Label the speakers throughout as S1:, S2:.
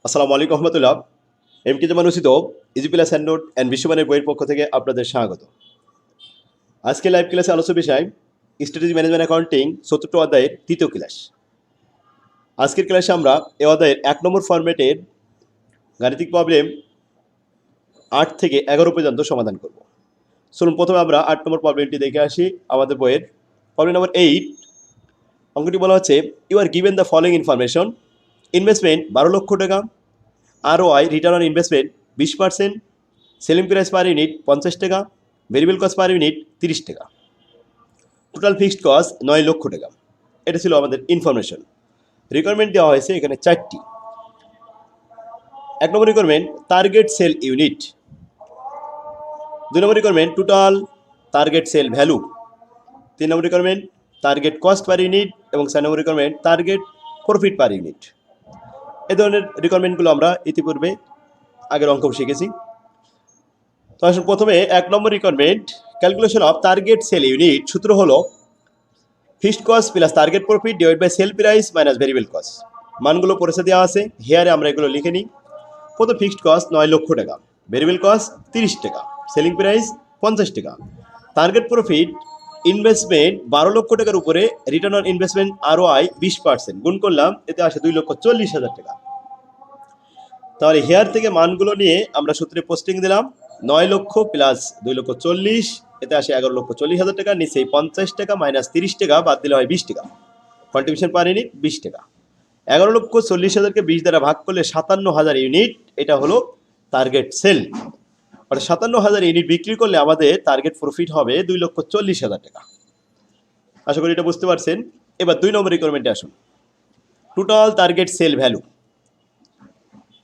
S1: আসসালামু আলাইকুম রহমতুল্লাহ। এমটি জামান রচিত easy plus hand note and বিশ্বমানের বইয়ের পক্ষ থেকে আপনাদের স্বাগত। আজকে লাইভ ক্লাসে আলোচ্য বিষয় স্ট্র্যাটেজি ম্যানেজমেন্ট অ্যাকাউন্টিং ৪র্থ অধ্যায়ের ৩য় ক্লাস। আজকের ক্লাসে আমরা এ অধ্যায়ের ১ নম্বর ফরম্যাটের গাণিতিক প্রবলেম ৮ থেকে ১১ পর্যন্ত সমাধান করব। চলুন প্রথমে আমরা ৮ নম্বর প্রবলেমটি দেখে আসি আমাদের বইয়ের। প্রবলেম নম্বর 8, অঙ্কটি বলা হচ্ছে you are given the following information: investment ১২ লক্ষ টাকা, ROI return on investment 20%, selling price per unit 50 টাকা, ভেরিয়েবল কস্ট পার ইউনিট 30 টাকা, টোটাল ফিক্সড কস্ট 9 লক্ষ টাকা। এটা ছিল আমাদের ইনফরমেশন। রিকোয়ারমেন্ট দেওয়া হয়েছে এখানে 4টি। 1 নম্বর রিকোয়ারমেন্ট টার্গেট সেল ইউনিট, 2 নম্বর requirement total target sale value, 3 নম্বর requirement target cost per unit এবং 4 নম্বর requirement target profit per unit. এই ধরনের রিকোয়ারমেন্টগুলো আমরা ইতিপূর্বে আগের অঙ্ক শিখেছি। তো আসলে প্রথমে 1 নম্বর requirement calculation of target sale unit. সূত্র হলো fixed cost plus target profit divide by sale price minus variable cost. মানগুলো পরিচে দেওয়া আছে, হেয়ারে আমরা এগুলো লিখে নিই। প্রথম ফিক্সড কস্ট 9 লক্ষ টাকা, ভেরিয়েবল কস্ট 30 টাকা, সেলিং প্রাইস 50 টাকা, টার্গেট প্রফিট ইনভেস্টমেন্ট 12 লক্ষ টাকার উপরে রিটার্ন অন ইনভেস্টমেন্ট ROI 20%, গুণ করলাম এতে আসে 2,40,000 টাকা। তাহলে হেয়ার থেকে মানগুলো নিয়ে আমরা সূত্রে পোস্টিং দিলাম 9 লক্ষ প্লাস 2,40,000, এতে আসে 11,40,000 টাকা। নিচে 50 টাকা মাইনাস 30 টাকা বাদ দিলে হয় 20 টাকা। কন্ট্রিবিউশন পার ইউনিট 20 টাকা। 11,40,000কে 20 দ্বারা ভাগ করলে 57,000 ইউনিট, এটা হলো টার্গেট সেল। আর 57,000 ইউনিট বিক্রি করলে আমাদের টার্গেট প্রফিট হবে 2,40,000 টাকা। আশা করি এটা বুঝতে পারছেন। এবার 2 নম্বর রিকোয়ারমেন্টে আসুন, total target sale value.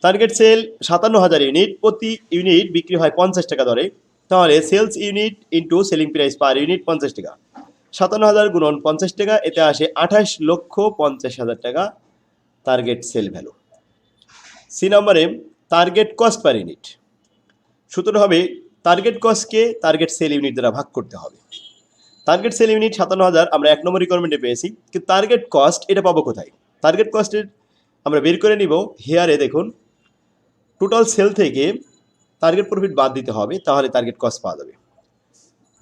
S1: Target sale 57,000 unit, প্রতি ইউনিট বিক্রি হয় 50 টাকা দরে। তাহলে sales unit into selling price per unit 50 টাকা, 57,000 গুণন 50 টাকা, এতে আসে 28,50,000 টাকা টার্গেট সেল ভ্যালু। সি নম্বরে টার্গেট কস্ট পার ইউনিট। সূত্র হবে টার্গেট কস্টকে টার্গেট সেল ইউনিট দ্বারা ভাগ করতে হবে। টার্গেট সেল ইউনিট 57,000 আমরা 1 নম্বর রিকোয়ারমেন্টে পেয়েছি, কিন্তু টার্গেট কস্ট এটা পাবো কোথায়? টার্গেট কস্টের আমরা বের করে নিব। হেয়ারে দেখুন, টোটাল সেল থেকে টার্গেট প্রফিট বাদ দিতে হবে, তাহলে টার্গেট কস্ট পাওয়া যাবে।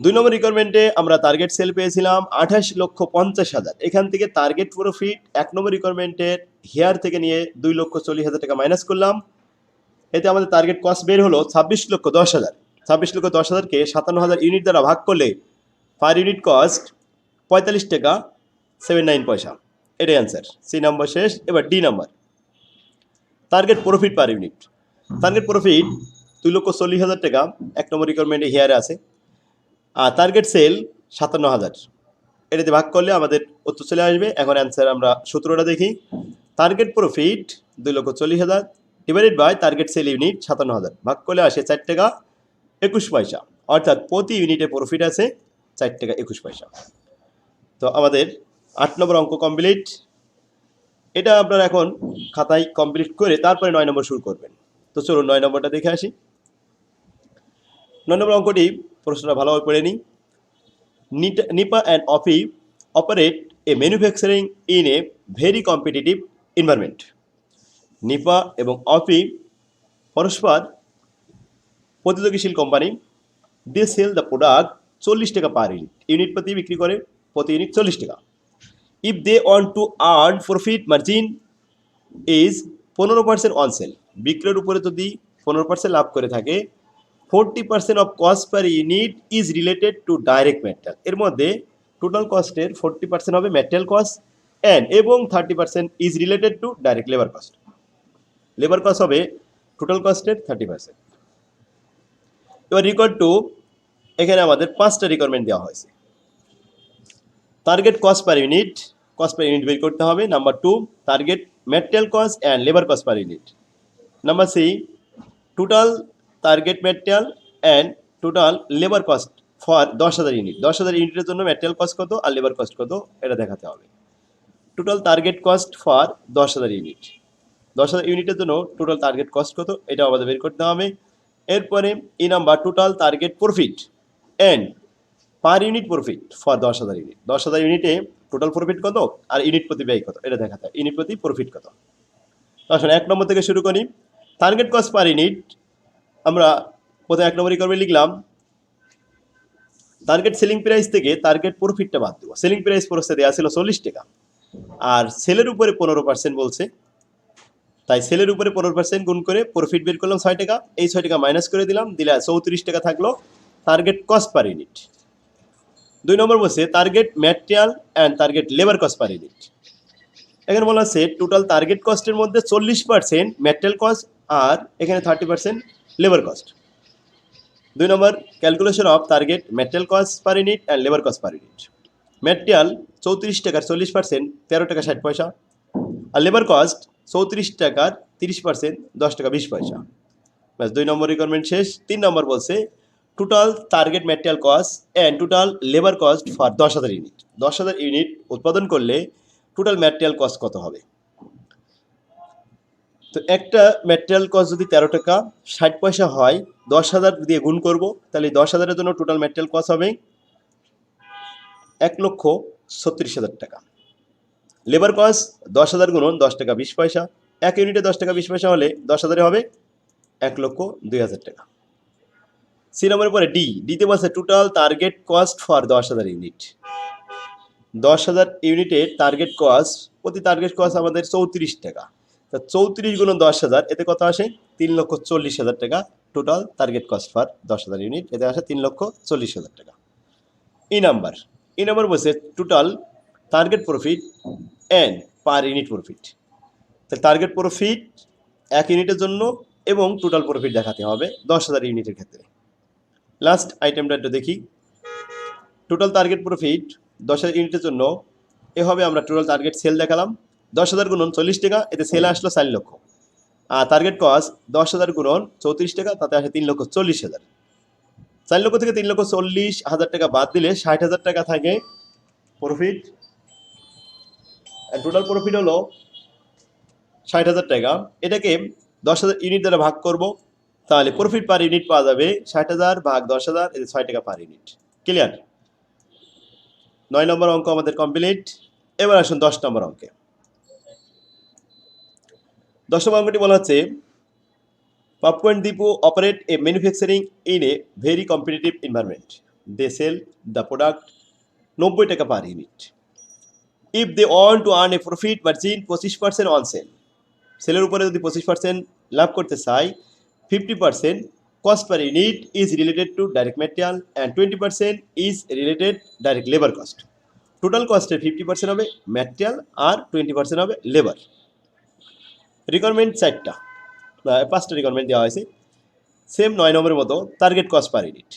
S1: 2 নম্বর রিকোয়ারমেন্টে আমরা টার্গেট সেল পেয়েছিলাম 28,50,000, এখান থেকে টার্গেট প্রফিট 1 নম্বর রিকোয়ারমেন্টের হেয়ার থেকে নিয়ে 2,40,000 টাকা মাইনাস করলাম, এতে আমাদের টার্গেট কস্ট বের হলো 26,10,000। 26,10,000কে 57,000 ইউনিট দ্বারা ভাগ করলে পার ইউনিট কস্ট 45 টাকা 79 পয়সা। এটাই অ্যান্সার। সি নম্বর শেষ। এবার D number, target profit per unit. Target profit 2,40,000 টাকা 1 নম্বর রিকোয়ারমেন্টে হেয়ারে আছে, আর টার্গেট সেল 57,000, এটাতে ভাগ করলে আমাদের উত্তর চলে আসবে। এখন অ্যান্সার আমরা সূত্রটা দেখি। Target profit 2,40,000 divided by target sale unit 57,000, ভাগ করলে আসে 4 টাকা 21 পয়সা, অর্থাৎ প্রতি ইউনিটে প্রফিট আছে 4 টাকা 21 পয়সা। তো আমাদের 8 নম্বর অঙ্ক কমপ্লিট। এটা আপনারা এখন খাতায় কমপ্লিট করে তারপরে 9 নম্বর শুরু করবেন। তো চলুন 9 নম্বরটা দেখে আসি। 9 নম্বর অঙ্কটি প্রশ্নটা ভালোভাবে পড়ে নিই। নিপা অ্যান্ড অফি operate a manufacturing in a very competitive environment. Nipa এবং অফি পরস্পর প্রতিযোগীশীল company. They sell the product 40 টাকা পার ইউনিট, ইউনিট প্রতি বিক্রি করে প্রতি ইউনিট 40 টাকা। If they want to earn profit margin is 15% on sale, বিক্রয়ের উপরে যদি 15% লাভ করে থাকে, 40% of cost per unit is related to direct material. এর মধ্যে টোটাল কস্টের 40% হবে ম্যাটেরিয়াল কস্ট এবং 30% is related to direct labour cost. Labour cost হবে টোটাল কস্টের 30%। এবার রিকোয়ার্ড টু, এখানে আমাদের 5টা রিকোয়ারমেন্ট দেওয়া হয়েছে। Target cost per unit, cost per unit বের করতে হবে। Number 2 target material cost and labour cost per unit. Number 3 total target material and total labour cost for 10,000 unit. 10,000 ইউনিটের জন্য ম্যাটেরিয়াল কস্ট কত আর লেবার কস্ট কত এটা দেখাতে হবে। Total target cost for 10,000 unit, 10,000 ইউনিটের জন্য টোটাল টার্গেট কস্ট কত এটা আমাদের বের করতে হবে। এরপরে এই number total target profit and per unit profit for 10,000 unit. 10,000 ইউনিটে টোটাল প্রফিট কত আর ইউনিট প্রতি ব্যয় কত এটা দেখাতে হবে, ইউনিট প্রতি প্রফিট কত। আসুন 1 নম্বর থেকে শুরু করি। টার্গেট কস্ট পার ইউনিট আমরা প্রথমে 1 নম্বর রিকোয়ারমেন্ট লিখলাম, টার্গেট সেলিং প্রাইস থেকে টার্গেট প্রফিটটা বাদ দেবো। সেলিং প্রাইস প্রসেসে দেওয়া ছিল 40 টাকা, আর সেলের উপরে 15% বলছে, তাই সেলের উপরে 15% গুণ করে প্রফিট বের করলাম 6 টাকা। এই 6 টাকা মাইনাস করে দিলাম, দিলে 34 টাকা থাকলো টার্গেট কস্ট পার ইউনিট। 2 নম্বর বলছে target material and target labour cost per unit. এখানে বলা আছে টোটাল টার্গেট কস্টের মধ্যে 40% ম্যাটেরিয়াল কস্ট আর এখানে 30% labour cost. 2 number calculation of target material cost per unit and labour cost per unit. Material 34 টাকার 40% 13 টাকা 60 পয়সা, আর labour cost 34 টাকার 30% 10 টাকা 20 পয়সা। ব্যাস 2 নম্বর রিকোয়ারমেন্ট শেষ। 3 নম্বর বলছে total target material cost and total labour cost for 10,000 unit. 10,000 unit উৎপাদন করলে টোটাল ম্যাটেরিয়াল কস্ট কত হবে। তো একটা ম্যাটেরিয়াল কস্ট যদি 13 টাকা 60 পয়সা হয়, 10,000 দিয়ে গুণ করব, তাহলে 10,000-এর জন্য টোটাল ম্যাটেরিয়াল কস্ট হবে 1,36,000 টাকা। লেবার কস্ট 10,000 গুণন 10 টাকা 20 পয়সা, এক ইউনিটে 10 টাকা 20 পয়সা হলে 10,000-এ হবে 1,02,000 টাকা। সি নম্বরের পরে ডিতে বলছে total target cost for 10,000 unit. 10,000 ইউনিটের টার্গেট কস্ট, প্রতি টার্গেট কস্ট আমাদের 34 টাকা। তা 34 গুণন 10,000, এতে কত আসে 3,40,000 টাকা total target cost for 10,000 unit, এতে আসে 3,40,000 টাকা। ই নাম্বার বলছে total target profit and per unit profit. তাহলে টার্গেট প্রফিট এক ইউনিটের জন্য এবং টোটাল প্রফিট দেখাতে হবে 10,000 ইউনিটের ক্ষেত্রে। লাস্ট আইটেমটা একটু দেখি। টোটাল টার্গেট প্রফিট 10,000 ইউনিটের জন্য এ হবে, আমরা টোটাল টার্গেট সেল দেখালাম 10,000 গুণন 40 টাকা, এতে সেল আসলো 4 লক্ষ। আর টার্গেট কস্ট 10,000 গুণন 34 টাকা, তাতে আসে 3,40,000। 4 লক্ষ থেকে 3,40,000 টাকা বাদ দিলে 60,000 টাকা থাকে প্রফিট। টোটাল প্রফিট হলো 60,000 টাকা। এটাকে 10,000 ইউনিট দ্বারা ভাগ করব, তাহলে প্রফিট পার ইউনিট পাওয়া যাবে 60,000 ভাগ 10,000, এতে 6 টাকা পার ইউনিট। ক্লিয়ার? 9 নম্বর অঙ্ক আমাদের কমপ্লিট। এবার আসুন 10 নম্বর অঙ্কে। 10 নম্বর অঙ্কটি বলা হচ্ছে popcorn depot operate a manufacturing in a very competitive environment. They sell the product 90 টাকা per unit. If they want to earn a profit margin 25% on sale, সেলের উপরে যদি 25% লাভ করতে চাই, 50% cost per unit is related to direct material and 20% is related direct labour cost. Total কস্টের 50% হবে material আর 20% হবে লেবার। রিকোয়ারমেন্ট 5টা রিকোয়ারমেন্ট দেওয়া হয়েছে, সেম 9 নম্বরের মতো। Target cost per unit,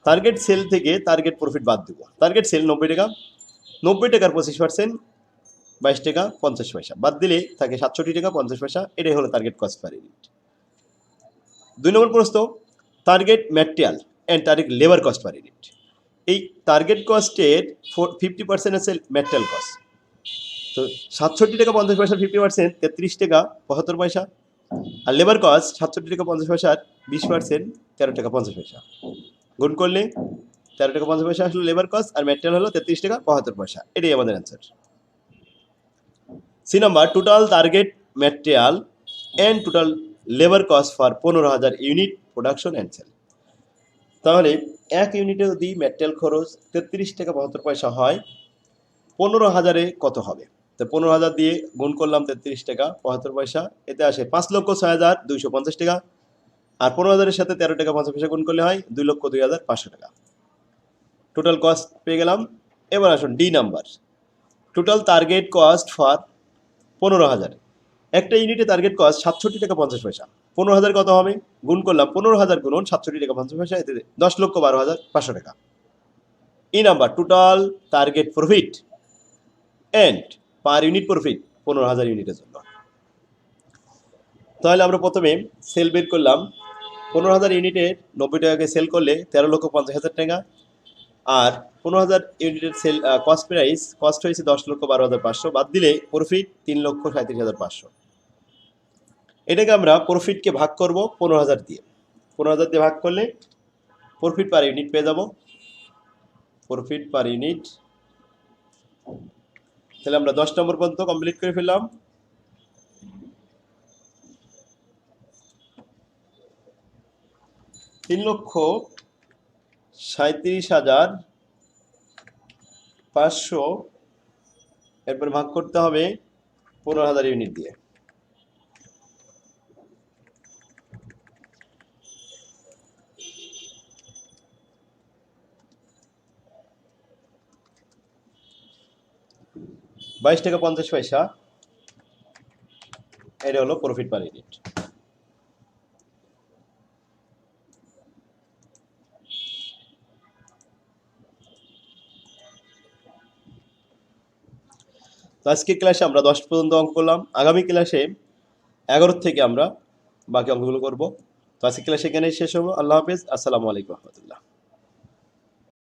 S1: target sale থেকে টার্গেট প্রফিট বাদ দেবো। টার্গেট সেল 90 টাকা, 90 টাকার 25% 22 টাকা 50 পয়সা, বাদ দিলে থাকে 67 টাকা 50 পয়সা। এটাই হলো টার্গেট কস্ট পার ইউনিট। 2 নম্বর প্রশ্ন target material and target labour cost per unit. এই টার্গেট কস্টের 50% আছে ম্যাটেরিয়াল কস্ট, তো 67 টাকা 50 পয়সার 50% 33 টাকা 75 পয়সা, আর লেবার কস্ট 67 টাকা 50 পয়সার 20% 13 টাকা 50 পয়সা। গুণ করলে 13 টাকা 50 পয়সা আসলে লেবার কস্ট, আর ম্যাটেরিয়াল হলো 33 টাকা 75 পয়সা। এটাই আমাদের answer. C number total target material and total labour cost for 15,000 unit production and sale. তাহলে এক ইউনিটে যদি ম্যাটেরিয়াল খরচ 33 টাকা 72 পয়সা হয়, 15,000-এ কত হবে? তো 15,000 দিয়ে গুণ করলাম 33 টাকা 75 পয়সা, এতে আসে 5,06,250 টাকা। আর 15,000-এর সাথে 13 টাকা 50 পয়সা গুণ করলে হয় 2,02,500 টাকা। টোটাল কস্ট পেয়ে গেলাম। এবার আসুন D number, total target cost for 15,000। একটা ইউনিটে টার্গেট কস্ট 67 টাকা 50 পয়সা। 15,000 কত হবে? গুণ করলাম 15,000 গুণন 67 টাকা 50 পয়সা, এতে 10,12,500 টাকা। E number total target profit and per unit profit 15,000 ইউনিটের জন্য। তাহলে আমরা প্রথমে সেল বের করলাম। 15,000 ইউনিটের 90 টাকাকে সেল করলে 13,50,000 টাকা, আর 15,000 ইউনিটের সেল কস্ট হয়েছে 10,12,500, বাদ দিলে প্রফিট 3,37,500। এটাকে আমরা প্রফিটকে ভাগ করব 15,000 দিয়ে। 15,000 দিয়ে ভাগ করলে প্রফিট পার ইউনিট পেয়ে যাব। প্রফিট পার ইউনিট, তাহলে আমরা 10 নম্বর পর্যন্ত কমপ্লিট করে ফেললাম। 3,37,500 এরপর ভাগ করতে হবে 15,000 ইউনিট দিয়ে। £22.50 এটা হলো প্রফিট পার ইউনিট। তো আজকের ক্লাসে আমরা 10 পর্যন্ত অঙ্ক করলাম। আগামী ক্লাসে 11 থেকে আমরা বাকি অঙ্কগুলো করব। তো আজকের ক্লাস এখানেই শেষ হবো। আল্লাহ হাফেজ। আসসালামু আলাইকুম রহমতুল্লাহ।